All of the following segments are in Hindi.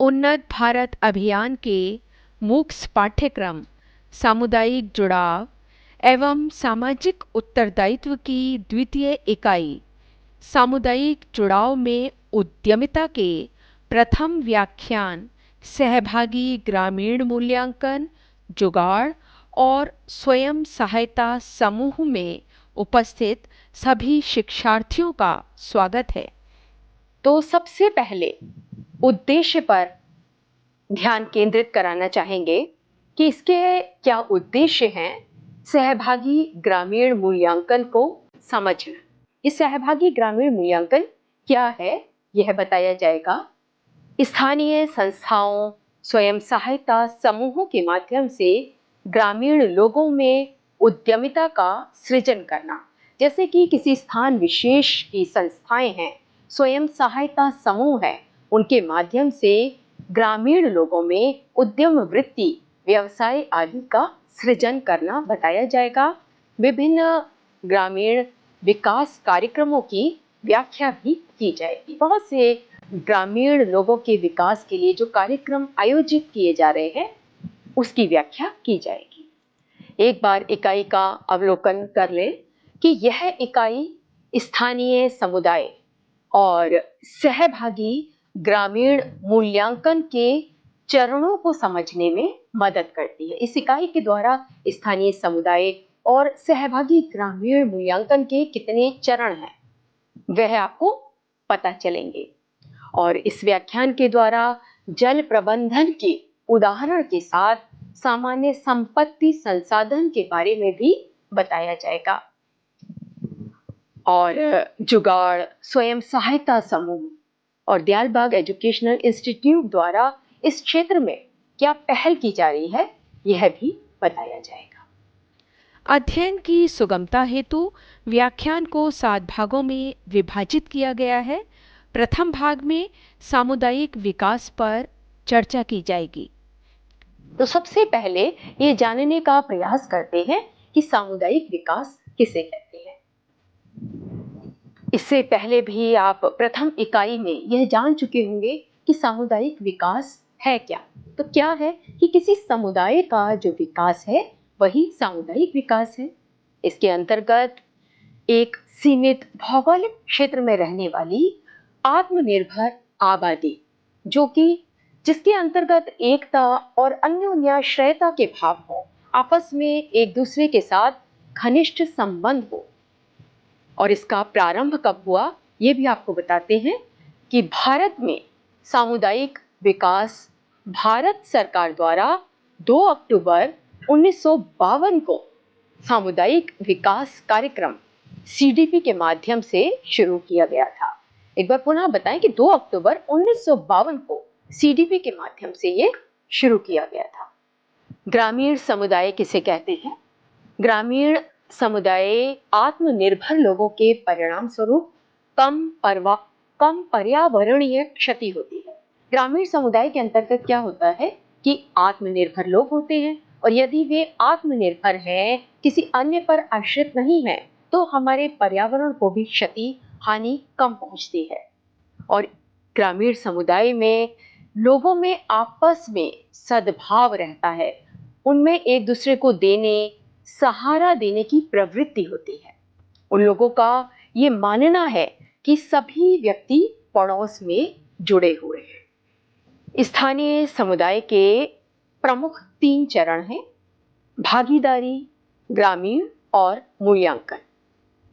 उन्नत भारत अभियान के मूक्स पाठ्यक्रम सामुदायिक जुड़ाव एवं सामाजिक उत्तरदायित्व की द्वितीय इकाई सामुदायिक जुड़ाव में उद्यमिता के प्रथम व्याख्यान सहभागी ग्रामीण मूल्यांकन जुगाड़ और स्वयं सहायता समूह में उपस्थित सभी शिक्षार्थियों का स्वागत है। तो सबसे पहले उद्देश्य पर ध्यान केंद्रित कराना चाहेंगे कि इसके क्या उद्देश्य हैं। सहभागी ग्रामीण मूल्यांकन को समझना। ये सहभागी ग्रामीण मूल्यांकन क्या है यह बताया जाएगा। स्थानीय संस्थाओं स्वयं सहायता समूहों के माध्यम से ग्रामीण लोगों में उद्यमिता का सृजन करना, जैसे कि किसी स्थान विशेष की संस्थाएं हैं, स्वयं सहायता समूह है, उनके माध्यम से ग्रामीण लोगों में उद्यम वृत्ति व्यवसाय आदि का सृजन करना बताया जाएगा। विभिन्न ग्रामीण विकास कार्यक्रमों की व्याख्या भी की जाएगी। बहुत से ग्रामीण लोगों के विकास के लिए जो कार्यक्रम आयोजित किए जा रहे हैं उसकी व्याख्या की जाएगी। एक बार इकाई का अवलोकन कर लें कि यह इकाई स्थानीय समुदाय और सहभागी ग्रामीण मूल्यांकन के चरणों को समझने में मदद करती है। इस इकाई के द्वारा स्थानीय समुदाय और सहभागी ग्रामीण मूल्यांकन के कितने चरण हैं वह आपको पता चलेंगे। और इस व्याख्यान के द्वारा जल प्रबंधन के उदाहरण के साथ सामान्य संपत्ति संसाधन के बारे में भी बताया जाएगा। और जुगाड़ स्वयं सहायता समूह और दयालबाग एजुकेशनल इंस्टीट्यूट द्वारा इस क्षेत्र में क्या पहल की जा रही है यह भी बताया जाएगा। अध्ययन की सुगमता हेतु व्याख्यान को 7 भागों में विभाजित किया गया है। प्रथम भाग में सामुदायिक विकास पर चर्चा की जाएगी। तो सबसे पहले ये जानने का प्रयास करते हैं कि सामुदायिक विकास किसे कहते हैं। इससे पहले भी आप प्रथम इकाई में यह जान चुके होंगे कि सामुदायिक विकास है क्या। तो क्या है कि किसी समुदाय का जो विकास है वही सामुदायिक विकास है। इसके अंतर्गत एक सीमित भौगोलिक क्षेत्र में रहने वाली आत्मनिर्भर आबादी जिसके अंतर्गत एकता और अन्योन्याश्रयता के भाव हो, आपस में एक दूसरे के साथ घनिष्ठ संबंध हो। और इसका प्रारंभ कब हुआ ये भी आपको बताते हैं कि भारत में सामुदायिक विकास भारत सरकार द्वारा 2 अक्टूबर 1952 को सामुदायिक विकास कार्यक्रम CDP के माध्यम से शुरू किया गया था। एक बार पुनः बताएं कि 2 अक्टूबर 1952 को CDP के माध्यम से ये शुरू किया गया था। ग्रामीण समुदाय किसे कहते हैं? ग्रामीण समुदाय आत्मनिर्भर लोगों के परिणाम स्वरूप कम पर्यावरणीय क्षति होती है। ग्रामीण समुदाय के अंतर्गत क्या होता है कि आत्मनिर्भर लोग होते हैं और यदि वे आत्मनिर्भर हैं, किसी अन्य पर आश्रित नहीं है, तो हमारे पर्यावरण को भी क्षति हानि कम पहुंचती है। और ग्रामीण समुदाय में लोगों में आपस में सद्भाव रहता है, उनमें एक दूसरे को सहारा देने की प्रवृत्ति होती है। उन लोगों का ये मानना है कि सभी व्यक्ति पड़ोस में जुड़े हुए हैं। स्थानीय समुदाय के प्रमुख 3 चरण हैं: भागीदारी, ग्रामीण और मूल्यांकन।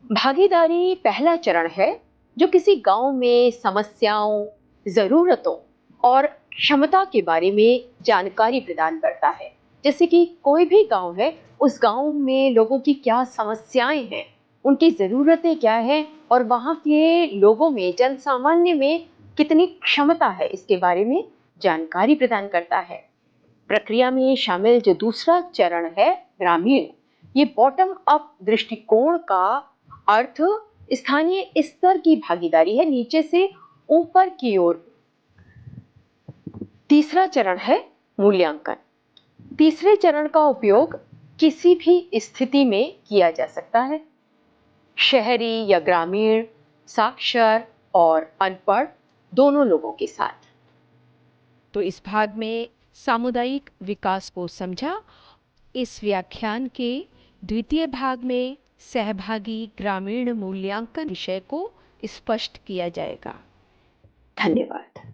भागीदारी पहला चरण है जो किसी गांव में समस्याओं, जरूरतों और क्षमता के बारे में जानकारी प्रदान करता है। जैसे कि कोई भी गांव है, उस गांव में लोगों की क्या समस्याएं हैं, उनकी जरूरतें क्या हैं और वहां के लोगों में, जन सामान्य में कितनी क्षमता है, इसके बारे में जानकारी प्रदान करता है। प्रक्रिया में शामिल जो दूसरा चरण है ग्रामीण, ये बॉटम अप दृष्टिकोण का अर्थ स्थानीय स्तर की भागीदारी है, नीचे से ऊपर की ओर। तीसरा चरण है मूल्यांकन। तीसरे चरण का उपयोग किसी भी स्थिति में किया जा सकता है, शहरी या ग्रामीण, साक्षर और अनपढ़ दोनों लोगों के साथ। तो इस भाग में सामुदायिक विकास को समझा। इस व्याख्यान के द्वितीय भाग में सहभागी ग्रामीण मूल्यांकन विषय को स्पष्ट किया जाएगा। धन्यवाद।